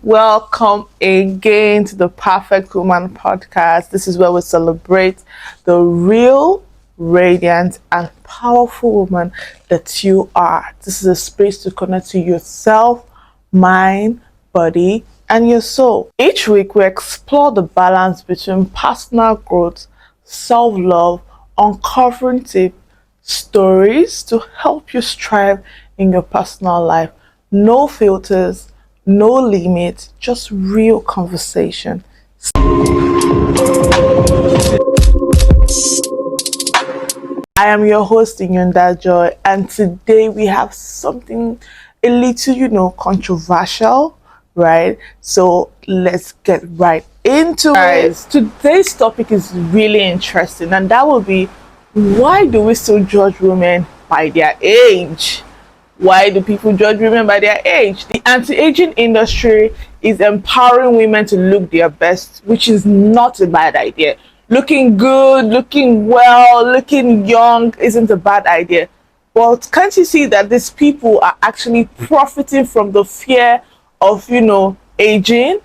Welcome again to the Perfect Woman podcast. This is where we celebrate the real, radiant, and powerful woman that you are. This is a space to connect to yourself, mind, body, and your soul. Each week, we explore the balance between personal growth, self love, uncovering tips, stories to help you strive in your personal life. No filters, no limits, just real conversation. I am your host, Inyunda Joy, and today we have something a little, controversial, right? So let's get right into it. Today's topic is really interesting, and that will be, why do we still judge women by their age? Why do people judge women by their age? The anti-aging industry is empowering women to look their best, which is not a bad idea. Looking good, looking well, looking young isn't a bad idea. But can't you see that these people are actually profiting from the fear of, aging?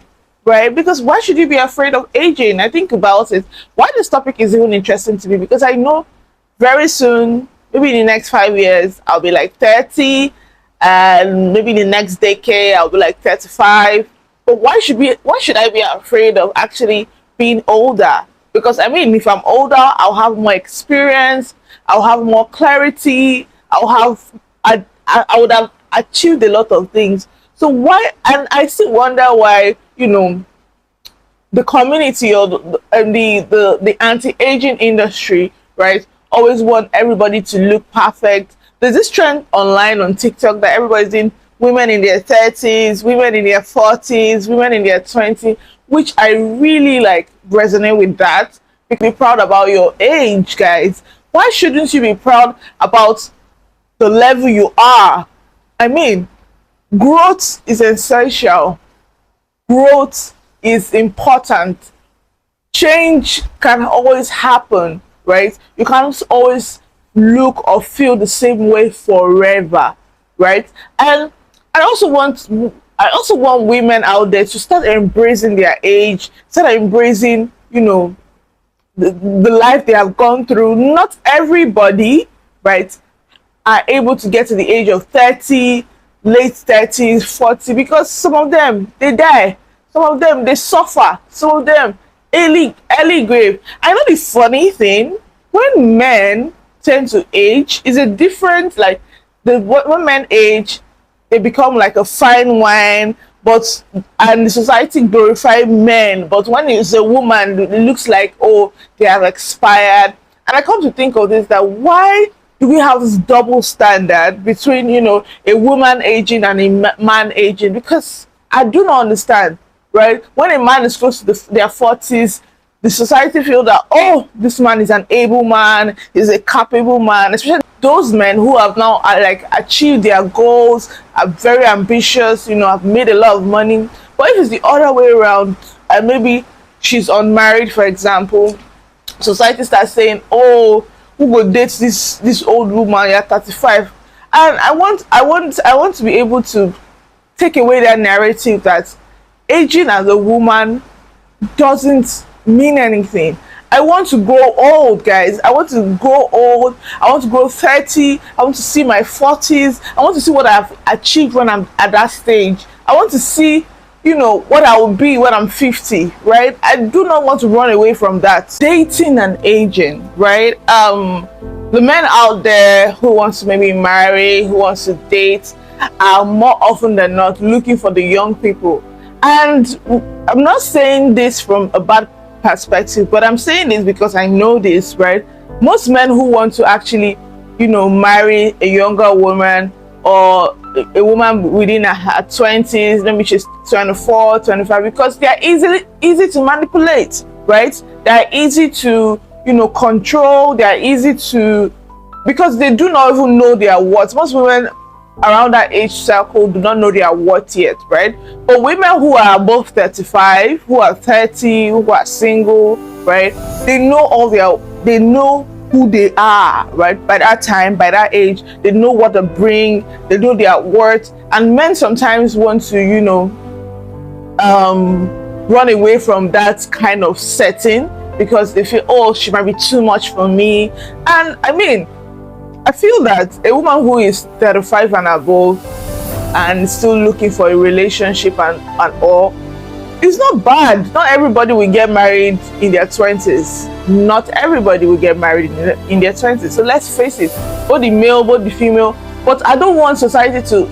Right? Because why should you be afraid of aging? I think about it. Why this topic is even interesting to me, because I know very soon, maybe in the next 5 years, I'll be like 30, and maybe in the next decade, I'll be like 35. But why should I be afraid of actually being older? Because I mean, if I'm older, I'll have more experience, I'll have more clarity, I would have achieved a lot of things. So why? And I still wonder why, the community or the anti-aging industry, right, always want everybody to look perfect. There's this trend online on TikTok that everybody's in women in their 30s, women in their 40s, women in their 20s, which I really like resonate with that. Be proud about your age, guys. Why shouldn't you be proud about the level you are? I mean, growth is essential. Growth is important. Change can always happen, right? You can't always look or feel the same way forever, right? And I also want women out there to start embracing their age, start embracing, the life they have gone through. Not everybody, right, are able to get to the age of 30, late 30s, 40, because some of them they die, some of them they suffer, some of them early grave. I know the funny thing, when men tend to age is a different, like, when men age, they become like a fine wine, but and the society glorify men, but when it's a woman, it looks like, oh, they have expired. And I come to think of this, that why do we have this double standard between, a woman aging and a man aging? Because I do not understand, right? When a man is close to their 40s, the society feel that, oh, this man is an able man, he's a capable man, especially those men who have now like achieved their goals, are very ambitious, have made a lot of money. But if it's the other way around, and maybe she's unmarried, for example, society starts saying, oh, who will date this old woman, you're 35. And I want to be able to take away that narrative that aging as a woman doesn't mean anything. I want to grow old, guys. I want to grow old. I want to grow 30. I want to see my 40s. I want to see what I've achieved when I'm at that stage. I want to see, what I will be when I'm 50, right? I do not want to run away from that. Dating and aging, right? The men out there who wants to maybe marry, who wants to date, are more often than not looking for the young people. And I'm not saying this from a bad perspective, but I'm saying this because I know this, right? Most men who want to actually, marry a younger woman, or a woman within her 20s, maybe she's 24, 25, because they are easy to manipulate, right? They are easy to, control. They are easy to, because they do not even know their worth. Most women around that age circle do not know their worth yet, right? But women who are above 35, who are 30, who are single, right, they know who they are, right? By that time, by that age, they know what to bring, they know their worth. And men sometimes want to, run away from that kind of setting because they feel, oh, she might be too much for me. And I mean, I feel that a woman who is 35 and above and still looking for a relationship and all, it's not bad. Not everybody will get married in their 20s. Not everybody will get married in their 20s. So let's face it, both the male, both the female. But I don't want society to,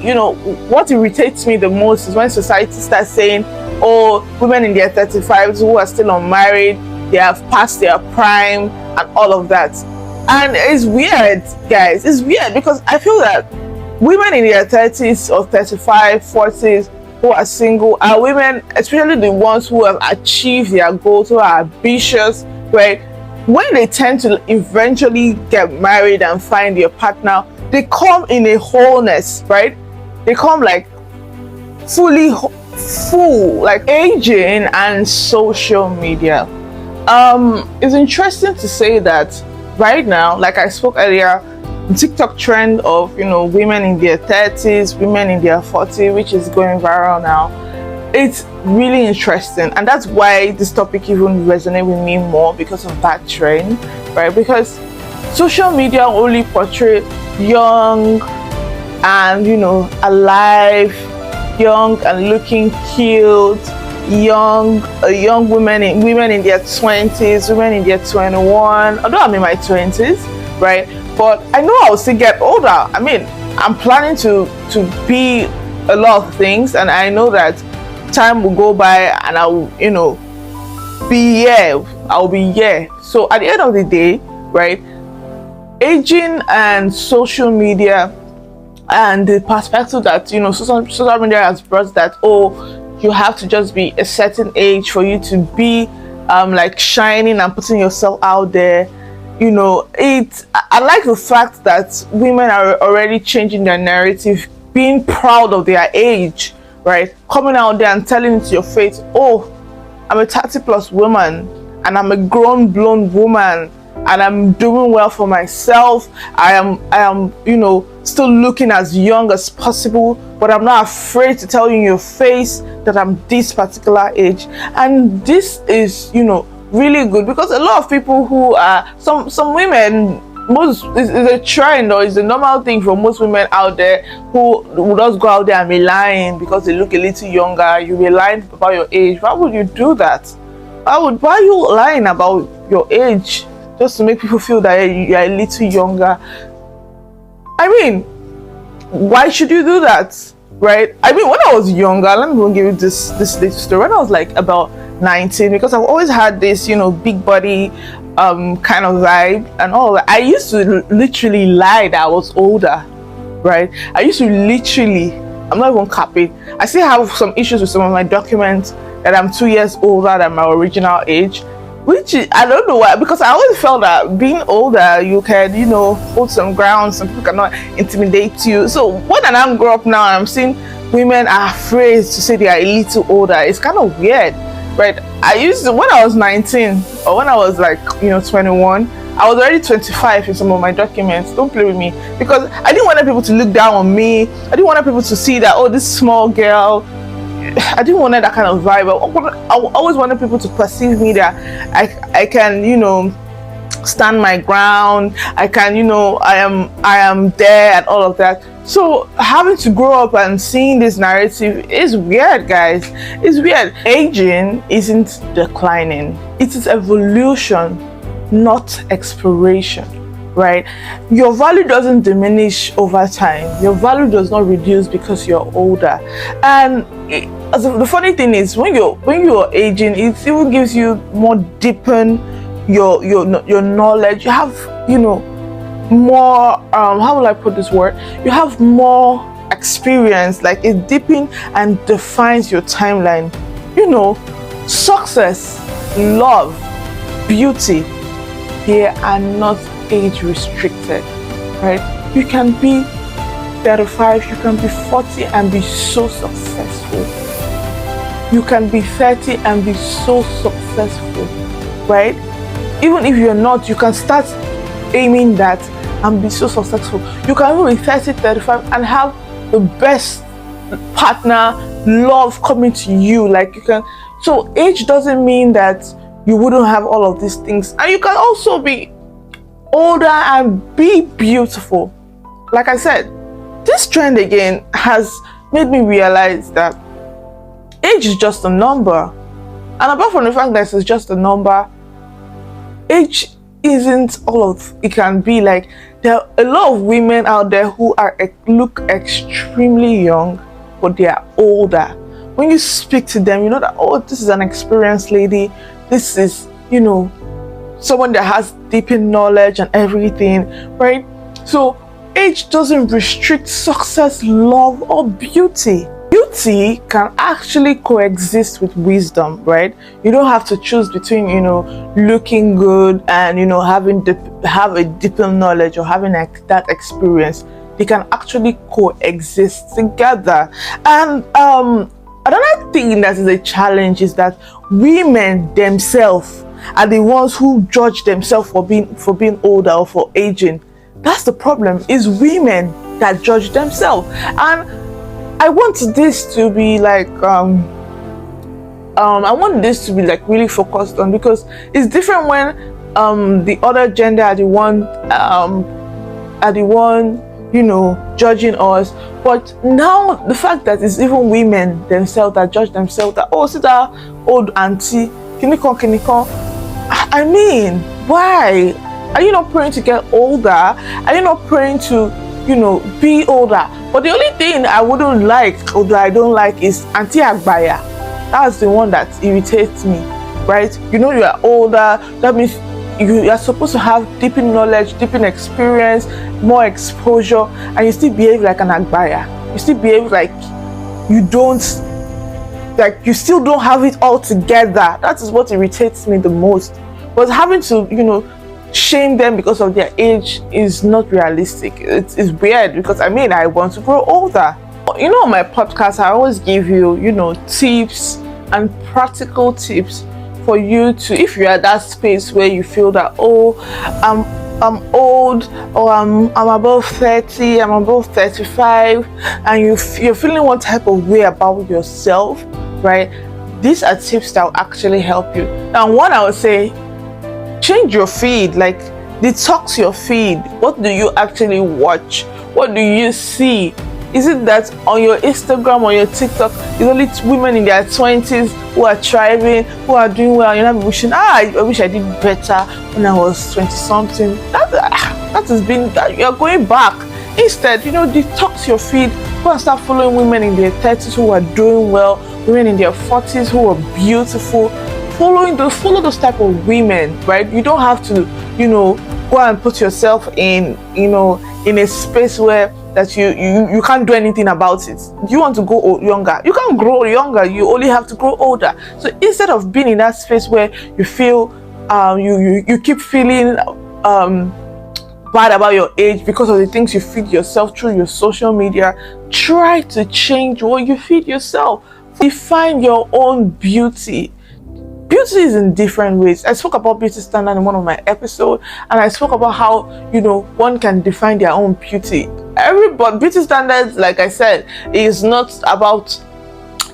what irritates me the most is when society starts saying, oh, women in their 35s who are still unmarried, they have passed their prime and all of that. And it's weird, guys. It's weird because I feel that women in their 30s or 35, 40s who are single are women, especially the ones who have achieved their goals, who are ambitious, right? When they tend to eventually get married and find their partner, they come in a wholeness, right? They come like fully full, like aging and social media. It's interesting to say that right now, like I spoke earlier, the TikTok trend of women in their 30s, women in their 40s, which is going viral now. It's really interesting, and that's why this topic even resonates with me more, because of that trend, right? Because social media only portray young and alive, young and looking cute, young women in their 20s, women in their 21. Although I'm in my 20s, right? But I know I'll still get older. I mean, I'm planning to be a lot of things, and I know that time will go by and I'll be here. I'll be here. So at the end of the day, right, aging and social media and the perspective that social media has brought, that you have to just be a certain age for you to be like shining and putting yourself out there. I like the fact that women are already changing their narrative, being proud of their age, right? Coming out there and telling it to your face, oh, I'm a 30+ woman and I'm a grown blonde woman and I'm doing well for myself. I am still looking as young as possible, but I'm not afraid to tell you in your face that I'm this particular age. And this is really good, because a lot of people who are some women, most is a trend or is a normal thing for most women out there who will just go out there and be lying because they look a little younger. You be lying about your age. Why would you do that? Why are you lying about your age just to make people feel that you're a little younger? I mean, why should you do that, right? I mean, when I was younger, let me give you this little story. When I was like about 19, because I've always had this big body kind of vibe and all that, I used to literally lie that I was older, right? I used to literally, I'm not even capping, I still have some issues with some of my documents that I'm 2 years older than my original age, which I don't know why, because I always felt that being older, you can hold some ground, some people cannot intimidate you. So when I grow up now, I'm seeing women are afraid to say they are a little older. It's kind of weird, right? I used to, when I was 19 or when I was like 21, I was already 25 in some of my documents. Don't play with me, because I didn't want people to look down on me. I didn't want people to see that, oh, this small girl. I didn't want that kind of vibe. I always wanted people to perceive me that I can stand my ground. I can I am there and all of that. So having to grow up and seeing this narrative is weird, guys. It's weird. Aging isn't declining. It is evolution, not expiration, right? Your value doesn't diminish over time. Your value does not reduce because you're older. And the funny thing is, when you're aging, it even gives you more deepen your knowledge. You have more how will I put this word? You have more experience. Like, it deepens and defines your timeline. Success, love, beauty, they are not age restricted, right? You can be 35, you can be 40 and be so successful. You can be 30 and be so successful, right? Even if you're not, you can start aiming that and be so successful. You can even be 30, 35 and have the best partner, love coming to you. Like you can, so age doesn't mean that you wouldn't have all of these things, and you can also be older and be beautiful. Like I said, this trend again has made me realize that age is just a number, and apart from the fact that it's just a number, age isn't all of it can be. Like, there are a lot of women out there who look extremely young, but they are older. When you speak to them, you know that, oh, this is an experienced lady, this is, you know, someone that has deep in knowledge and everything, right? So age doesn't restrict success, love, or beauty. Beauty can actually coexist with wisdom, right? You don't have to choose between, you know, looking good and, you know, have a deeper knowledge or having that experience. They can actually coexist together. And another thing that is a challenge is that women themselves are the ones who judge themselves for being older or for aging. That's the problem, is women that judge themselves. And I want this to be like I want this to be like really focused on, because it's different when the other gender are the one you know, judging us. But now the fact that it's even women themselves that judge themselves, that, oh, see that old auntie, kinikon. I mean, why? Are you not praying to get older? Are you not praying to, you know, be older? But the only thing I wouldn't like, or that I don't like, is Auntie Agbaya. That's the one that irritates me, right? You know, you are older, that means you are supposed to have deep in knowledge, deep in experience, more exposure, and you still behave like an Agbaya. You still behave like you don't, like you still don't have it all together. That is what irritates me the most. But having to, you know, shame them because of their age is not realistic. It's weird, because I mean, I want to grow older. You know, on my podcast, I always give you, you know, tips and practical tips for you to, if you're at that space where you feel that, oh, I'm old, or I'm above 30, I'm above 35, and you're feeling one type of way about yourself, right? These are tips that will actually help you. Now, one, I would say, change your feed, like detox your feed. What do you actually watch? What do you see? Is it that on your Instagram or your TikTok, it's only women in their 20s who are thriving, who are doing well? You're not wishing, I wish I did better when I was 20 something. That has been, you're going back. Instead, you know, detox your feed. Go and start following women in their 30s who are doing well, women in their 40s who are beautiful. Follow those type of women, right? You don't have to, you know, go and put yourself in, you know, in a space where that you can't do anything about it. You want to go younger, you can't grow younger, you only have to grow older. So instead of being in that space where you feel you keep feeling bad about your age because of the things you feed yourself through your social media, try to change what you feed yourself. Define your own beauty. Beauty is in different ways. I spoke about beauty standard in one of my episodes, and I spoke about how, you know, one can define their own beauty. But beauty standards, like I said, is not about,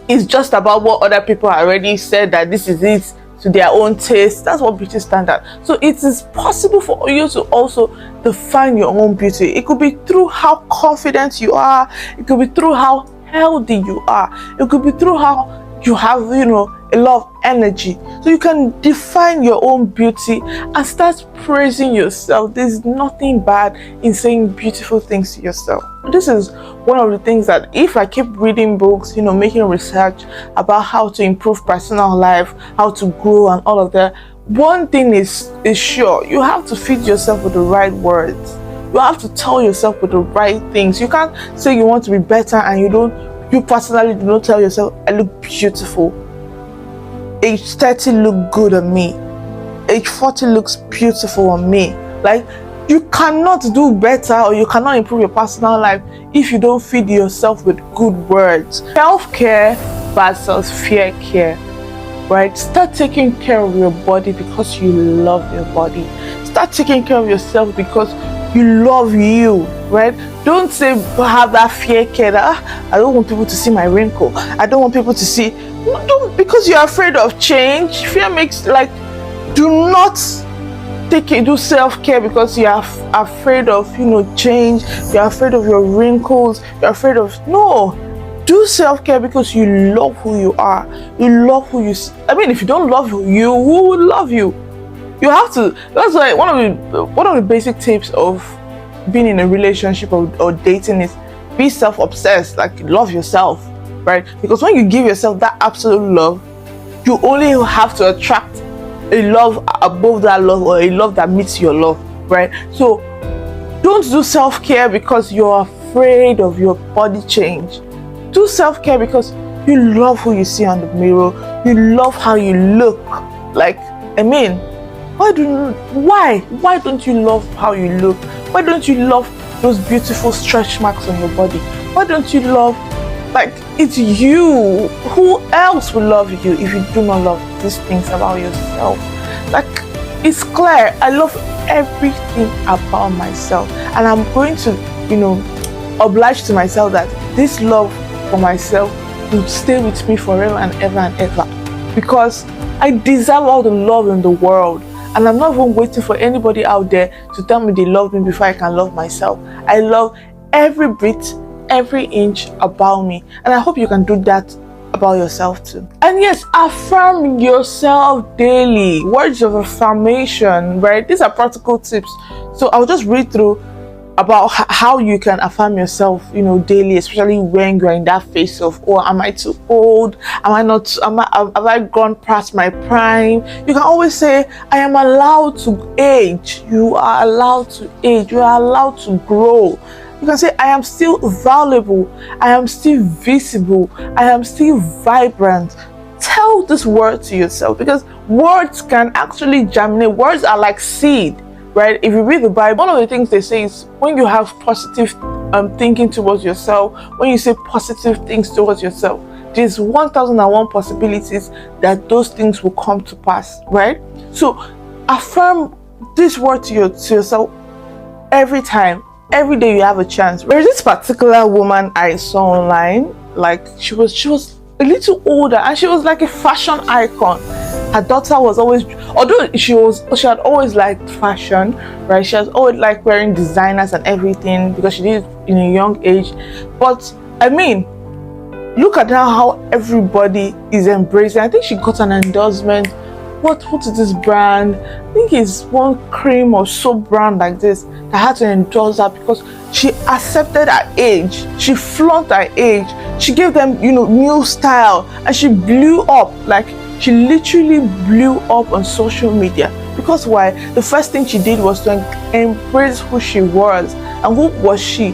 it's just about what other people already said, that this is it to their own taste. That's what beauty standard. So it is possible for you to also define your own beauty. It could be through how confident you are. It could be through how healthy you are. It could be through how you have, you know, a lot of energy. So you can define your own beauty and start praising yourself. There's nothing bad in saying beautiful things to yourself. This is one of the things that, if I keep reading books, you know, making research about how to improve personal life, how to grow and all of that, one thing is sure: you have to feed yourself with the right words. You have to tell yourself with the right things. You can't say you want to be better and you personally do not tell yourself, I look beautiful. Age 30 look good on me. Age 40 looks beautiful on me. Like, you cannot do better, or you cannot improve your personal life if you don't feed yourself with good words. Self-care versus fear care, right? Start taking care of your body because you love your body. Start taking care of yourself because You love you, right? Don't say have that fear care that I don't want people to see my wrinkle. I don't want people to see. No, don't, because you're afraid of change. Fear makes like, do not do self-care because you are afraid of change. You're afraid of your wrinkles. You're afraid of no. Do self-care because you love who you are. You love who you. I mean, if you don't love you, who would love you? You have to. That's why one of the basic tips of being in a relationship or dating is be self-obsessed. Like, love yourself, right? Because when you give yourself that absolute love, you only have to attract a love above that love, or a love that meets your love, right? So don't do self-care because you're afraid of your body change. Do self-care because you love who you see on the mirror. You love how you look. Like, I mean, why don't you love how you look? Why don't you love those beautiful stretch marks on your body? Why don't you love, like, it's you? Who else will love you if you do not love these things about yourself? Like, it's clear. I love everything about myself, and I'm going to oblige to myself that this love for myself will stay with me forever and ever and ever, because I deserve all the love in the world. And I'm not even waiting for anybody out there to tell me they love me before I can love myself. I love every bit, every inch about me. And I hope you can do that about yourself too. And yes, affirm yourself daily. Words of affirmation, right? These are practical tips. So I'll just read through about how you can affirm yourself, daily, especially when you're in that phase of, oh, am I too old? Have I gone past my prime? You can always say, I am allowed to age. You are allowed to age. You are allowed to grow. You can say, I am still valuable. I am still visible. I am still vibrant. Tell this word to yourself, because words can actually germinate. Words are like seed. Right? If you read the Bible, one of the things they say is when you have positive thinking towards yourself, when you say positive things towards yourself, there's 1001 possibilities that those things will come to pass, right? So affirm this word to yourself every time, every day you have a chance. There's this particular woman I saw online, like she was a little older, and she was like a fashion icon. Her daughter was always, although she had always liked fashion, right? She has always liked wearing designers and everything because she did it in a young age. But I mean, look at how everybody is embracing. I think she got an endorsement. What is this brand? I think it's one cream or soap brand like this that had to endorse her because she accepted her age. She flaunted her age. She gave them, new style, and she blew up. Like, she literally blew up on social media. Because why? The first thing she did was to embrace who she was. And who was she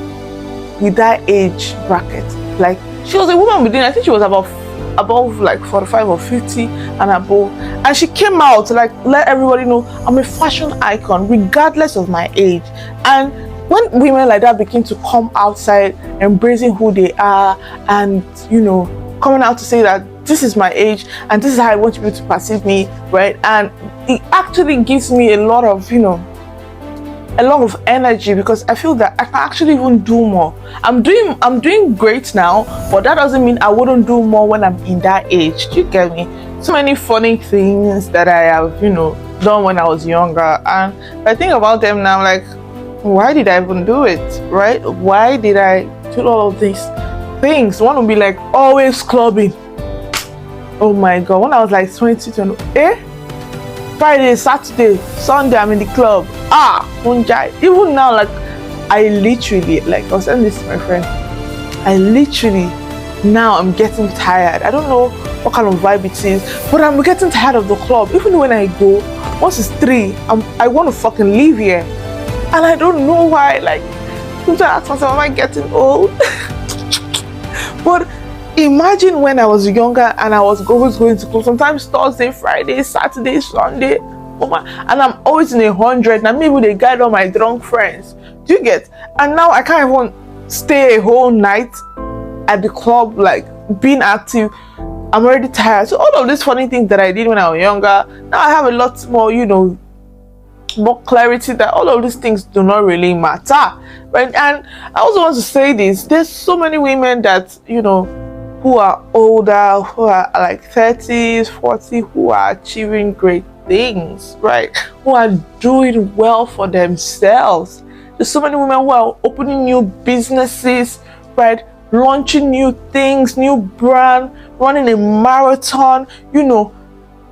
with that age bracket? Like, she was a woman within, I think she was above like 45 or 50 and above. And she came out to like let everybody know, I'm a fashion icon regardless of my age. And when women like that begin to come outside embracing who they are, and coming out to say that this is my age and this is how I want people to perceive me, right? And it actually gives me a lot of energy, because I feel that I can actually even do more. I'm doing great now, but that doesn't mean I wouldn't do more when I'm in that age. Do you get me? So many funny things that I have done when I was younger, and I think about them now, like, why did I even do it, right? Why did I do all of these things? One would be like always clubbing. Oh my god, when I was like 20, Friday, Saturday, Sunday, I'm in the club. Punjai. Even now, like, I literally, like, I was saying this to my friend, now I'm getting tired. I don't know what kind of vibe it is, but I'm getting tired of the club. Even when I go, once it's 3, I want to fucking leave here. And I don't know why. Like, sometimes I ask myself, am I getting old? But imagine when I was younger and I was always going to club, sometimes Thursday, Friday, Saturday, Sunday, and I'm always in 100, and maybe they guide all my drunk friends. Do you get? And now I can't even stay a whole night at the club, like being active. I'm already tired. So all of these funny things that I did when I was younger, now I have a lot more, more clarity that all of these things do not really matter, right? And I also want to say this: there's so many women that, who are older, who are like 30s, 40, who are achieving great things, right? Who are doing well for themselves. There's so many women who are opening new businesses, right? Launching new things, new brand, running a marathon,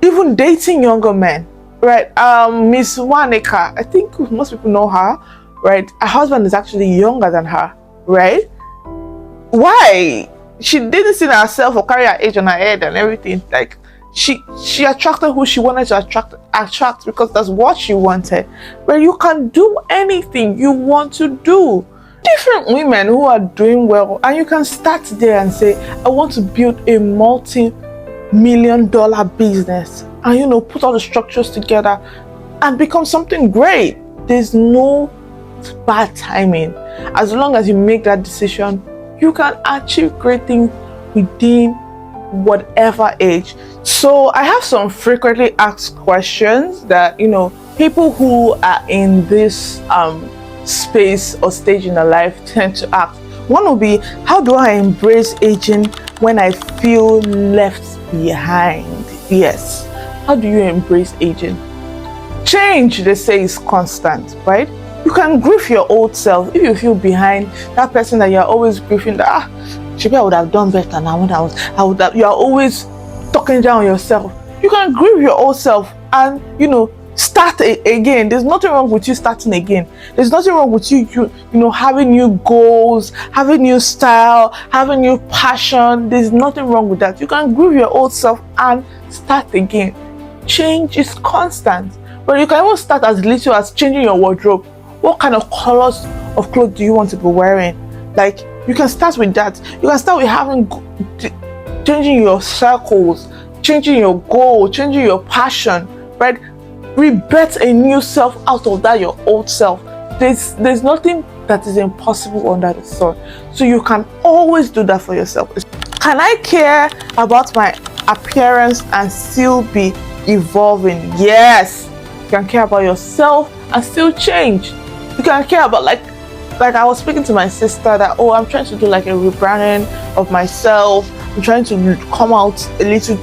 even dating younger men, right? Miss Waneka, I think most people know her, right? Her husband is actually younger than her, right? Why? She didn't see herself or carry her age on her head and everything. Like, she attracted who she wanted to attract because that's what she wanted. But you can do anything you want to do. Different women who are doing well, and you can start there and say, I want to build a multi-million-dollar business, and put all the structures together and become something great. There's no bad timing. As long as you make that decision, you can achieve great things within whatever age. So I have some frequently asked questions that people who are in this space or stage in their life tend to ask. One will be, how do I embrace aging when I feel left behind? Yes, how do you embrace aging? Change, they say, is constant, right? You can grieve your old self if you feel behind. That person that you're always grieving, that maybe I would have done better now when I would have. You are always talking down yourself. You can grieve your old self and start again. There's nothing wrong with you starting again. There's nothing wrong with you having new goals, having new style, having new passion. There's nothing wrong with that. You can grieve your old self and start again. Change is constant, but you can even start as little as changing your wardrobe. What kind of colors of clothes do you want to be wearing? Like, you can start with that. You can start with changing your circles, changing your goal, changing your passion, right? Rebirth a new self out of that your old self. There's nothing that is impossible under the sun. So you can always do that for yourself. Can I care about my appearance and still be evolving? Yes. You can care about yourself and still change. You can care about, like I was speaking to my sister that, I'm trying to do like a rebranding of myself. I'm trying to come out a little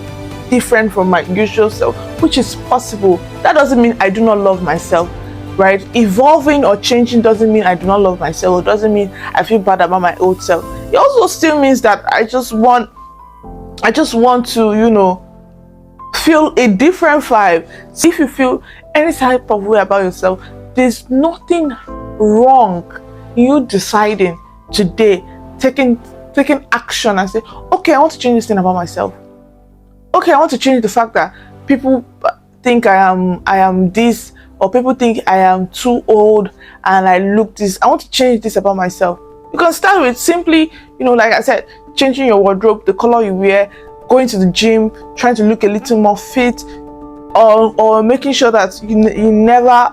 different from my usual self, which is possible. That doesn't mean I do not love myself, right? Evolving or changing doesn't mean I do not love myself. It doesn't mean I feel bad about my old self. It also still means that I just want to, feel a different vibe. See, if you feel any type of way about yourself, there's nothing wrong in you deciding today, taking action and say, okay, I want to change this thing about myself. Okay, I want to change the fact that people think I am this, or people think I am too old and I look this. I want to change this about myself. You can start with simply, like I said, changing your wardrobe, the color you wear, going to the gym, trying to look a little more fit, or making sure that you're never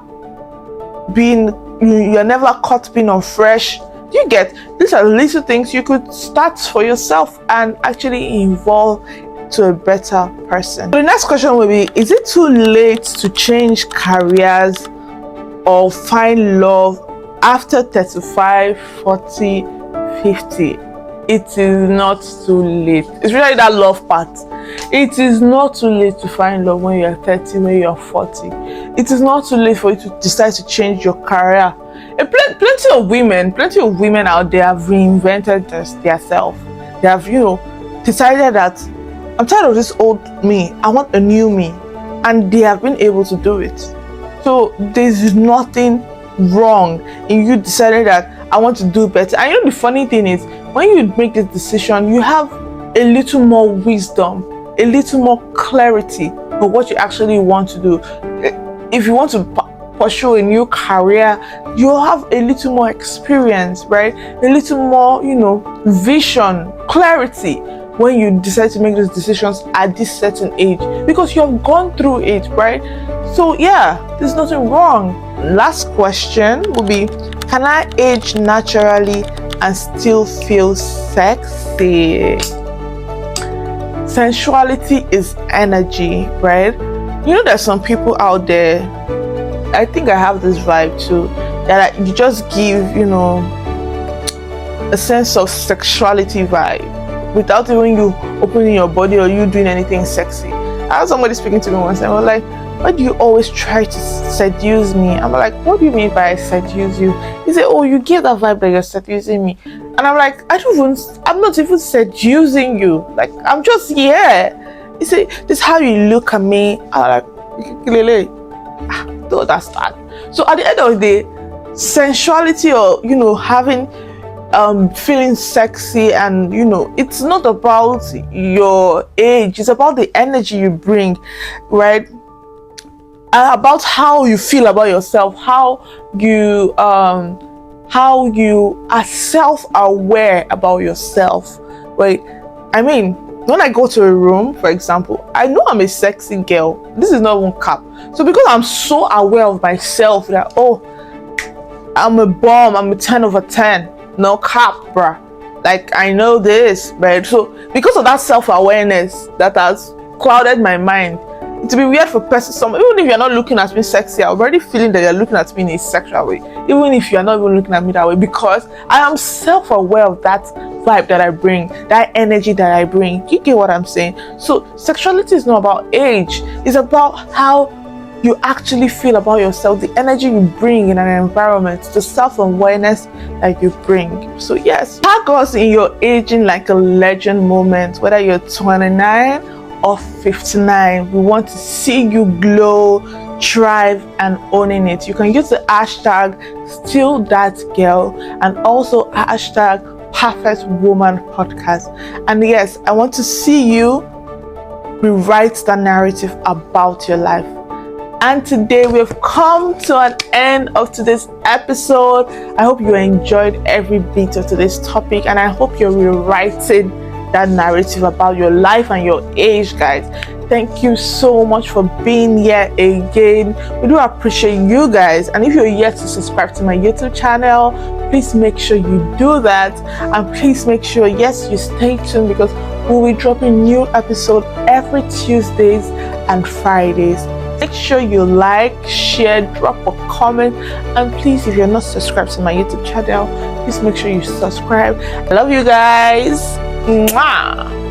caught being unfresh. You get, these are little things you could start for yourself and actually evolve to a better person. The next question will be, is it too late to change careers or find love after 35, 40, 50? It is not too late. It's really that love part. It is not too late to find love when you're 30, when you're 40. It is not too late for you to decide to change your career. Plenty of women out there have reinvented themselves. They have, decided that I'm tired of this old me. I want a new me. And they have been able to do it. So there's nothing wrong in you deciding that I want to do better. And the funny thing is, when you make this decision, you have a little more wisdom, a little more clarity of what you actually want to do. If you want to pursue a new career, you'll have a little more experience, right? A little more, vision, clarity when you decide to make those decisions at this certain age, because you have gone through it, right? So yeah, there's nothing wrong. Last question will be, can I age naturally and still feel sexy? Sensuality is energy, right? There's some people out there I think I have this vibe too, that you just give, a sense of sexuality vibe without even you opening your body or you doing anything sexy. I had somebody speaking to me once and was like, why do you always try to seduce me? I'm like, what do you mean by seduce you? He said, oh, you give that vibe that you're seducing me. And I'm like, I'm not even seducing you. Like, I'm just here. He said, this is how you look at me. I'm like, Lele, don't understand. So at the end of the day, sensuality or, having feeling sexy, and it's not about your age, it's about the energy you bring, right? About how you feel about yourself, how you are self-aware about yourself, right? I mean, when I go to a room, for example, I know I'm a sexy girl. This is not one cap. So because I'm so aware of myself that, oh, I'm a bomb, I'm a 10 over 10, no cap, bruh. Like, I know this, right? So because of that self-awareness that has clouded my mind, to be weird for even if you're not looking at me sexy, I'm already feeling that you're looking at me in a sexual way, even if you're not even looking at me that way, because I am self-aware of that vibe that I bring, that energy that I bring. You get what I'm saying? So sexuality is not about age, it's about how you actually feel about yourself, the energy you bring in an environment, the self-awareness that you bring. So yes, tag us in your aging like a legend moment, whether you're 29 or 59. We want to see you glow, thrive, and owning it. You can use the hashtag still that girl and also hashtag perfect woman podcast. And yes, I want to see you rewrite the narrative about your life. And today we've come to an end of today's episode. I hope you enjoyed every bit of today's topic, and I hope you're rewriting that narrative about your life and your age, guys. Thank you so much for being here again. We do appreciate you guys, and if you're yet to subscribe to my YouTube channel, please make sure you do that, and please make sure, yes, you stay tuned, because we'll be dropping new episodes every Tuesdays and Fridays. Make sure you like, share, drop a comment, and please, if you're not subscribed to my YouTube channel, please make sure you subscribe. I love you guys. Mwah!